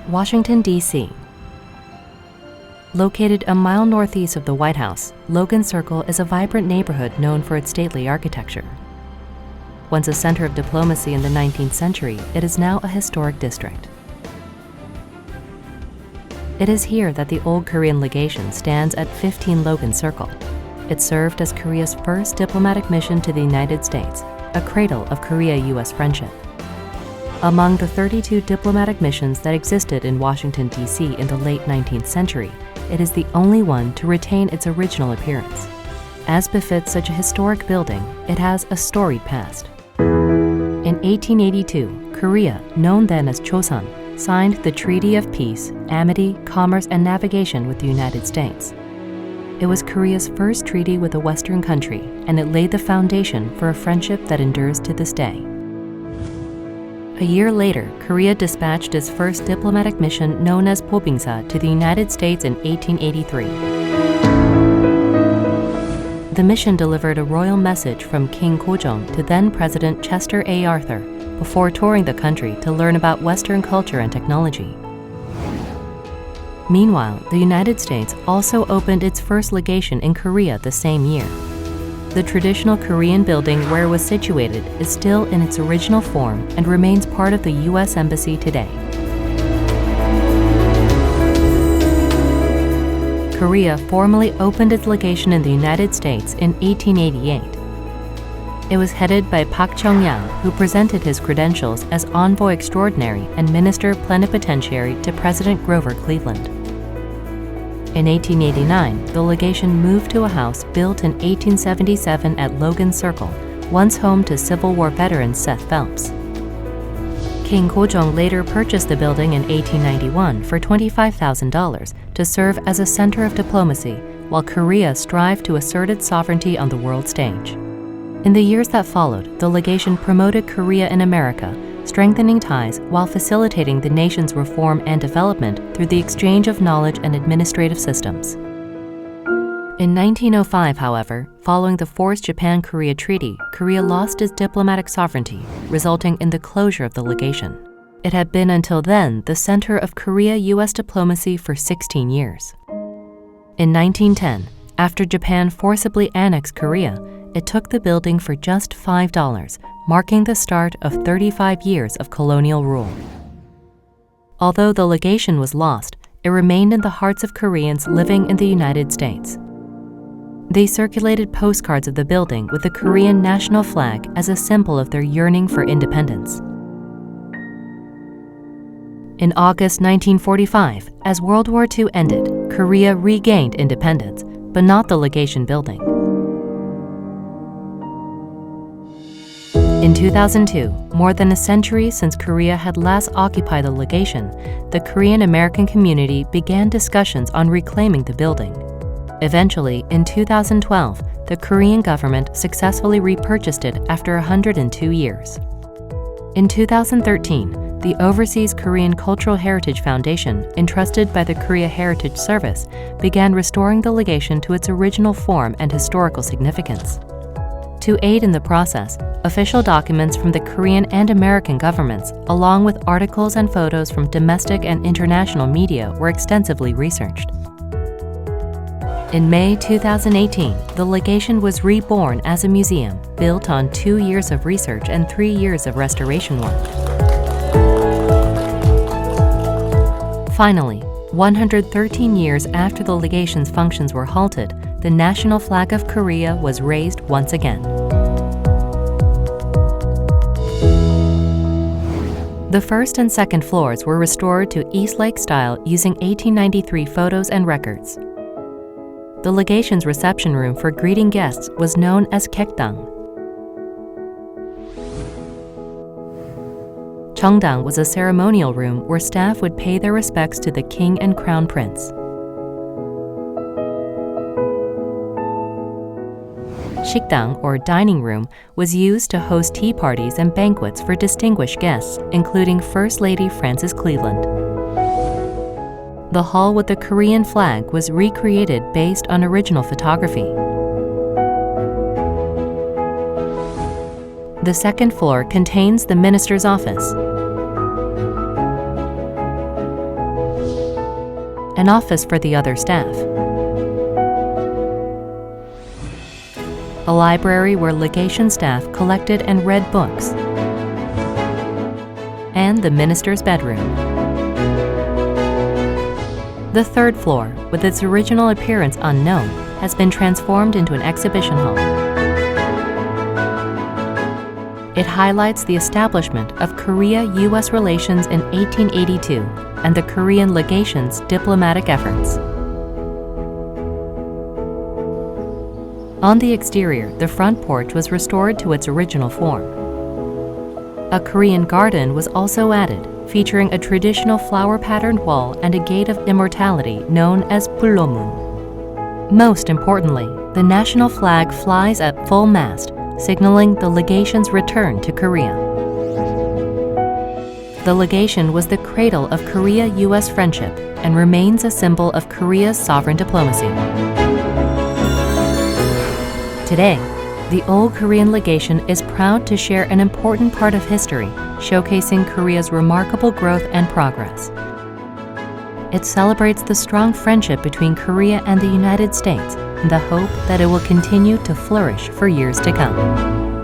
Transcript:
Washington, D.C. Located a mile northeast of the White House, Logan Circle is a vibrant neighborhood known for its stately architecture. Once a center of diplomacy in the 19th century, it is now a historic district. It is here that the Old Korean Legation stands at 15 Logan Circle. It served as Korea's first diplomatic mission to the United States, a cradle of Korea-U.S. friendship. Among the 32 diplomatic missions that existed in Washington, D.C. in the late 19th century, it is the only one to retain its original appearance. As befits such a historic building, it has a storied past. In 1882, Korea, known then as Joseon, signed the Treaty of Peace, Amity, Commerce, and Navigation with the United States. It was Korea's first treaty with a Western country, and it laid the foundation for a friendship that endures to this day. A year later, Korea dispatched its first diplomatic mission known as Pobingsa to the United States in 1883. The mission delivered a royal message from King Gojong to then-President Chester A. Arthur before touring the country to learn about Western culture and technology. Meanwhile, the United States also opened its first legation in Korea the same year. The traditional Korean building where it was situated is still in its original form and remains part of the U.S. Embassy today. Korea formally opened its legation in the United States in 1888. It was headed by Pak Chung-yang, who presented his credentials as Envoy Extraordinary and Minister Plenipotentiary to President Grover Cleveland. In 1889, the legation moved to a house built in 1877 at Logan Circle, once home to Civil War veteran Seth Phelps. King Gojong later purchased the building in 1891 for $25,000 to serve as a center of diplomacy, while Korea strived to assert its sovereignty on the world stage. In the years that followed, the legation promoted Korea in America, strengthening ties while facilitating the nation's reform and development through the exchange of knowledge and administrative systems. In 1905, however, following the forced Japan-Korea Treaty, Korea lost its diplomatic sovereignty, resulting in the closure of the legation. It had been until then the center of Korea-U.S. diplomacy for 16 years. In 1910, after Japan forcibly annexed Korea, it took the building for just $5, marking the start of 35 years of colonial rule. Although the legation was lost, it remained in the hearts of Koreans living in the United States. They circulated postcards of the building with the Korean national flag as a symbol of their yearning for independence. In August 1945, as World War II ended, Korea regained independence, but not the legation building. In 2002, more than a century since Korea had last occupied the legation, the Korean-American community began discussions on reclaiming the building. Eventually, in 2012, the Korean government successfully repurchased it after 102 years. In 2013, the Overseas Korean Cultural Heritage Foundation, entrusted by the Korea Heritage Service, began restoring the legation to its original form and historical significance. To aid in the process, official documents from the Korean and American governments, along with articles and photos from domestic and international media, were extensively researched. In May 2018, the legation was reborn as a museum, built on 2 years of research and 3 years of restoration work. Finally, 113 years after the legation's functions were halted, the national flag of Korea was raised once again. The first and second floors were restored to Eastlake style using 1893 photos and records. The legation's reception room for greeting guests was known as Gaekdang. Cheongdang was a ceremonial room where staff would pay their respects to the king and crown prince. Sikdang, or dining room, was used to host tea parties and banquets for distinguished guests, including First Lady Frances Cleveland. The hall with the Korean flag was recreated based on original photography. The second floor contains the minister's office. an office for the other staff, a library where legation staff collected and read books, and the minister's bedroom. The third floor, with its original appearance unknown, has been transformed into an exhibition hall. It highlights the establishment of Korea-U.S. relations in 1882 and the Korean legation's diplomatic efforts. On the exterior, the front porch was restored to its original form. A Korean garden was also added, featuring a traditional flower-patterned wall and a gate of immortality known as Bullomun. Most importantly, the national flag flies at full mast, signaling the legation's return to Korea. The legation was the cradle of Korea-U.S. friendship and remains a symbol of Korea's sovereign diplomacy. Today, the Old Korean Legation is proud to share an important part of history, showcasing Korea's remarkable growth and progress. It celebrates the strong friendship between Korea and the United States and the hope that it will continue to flourish for years to come.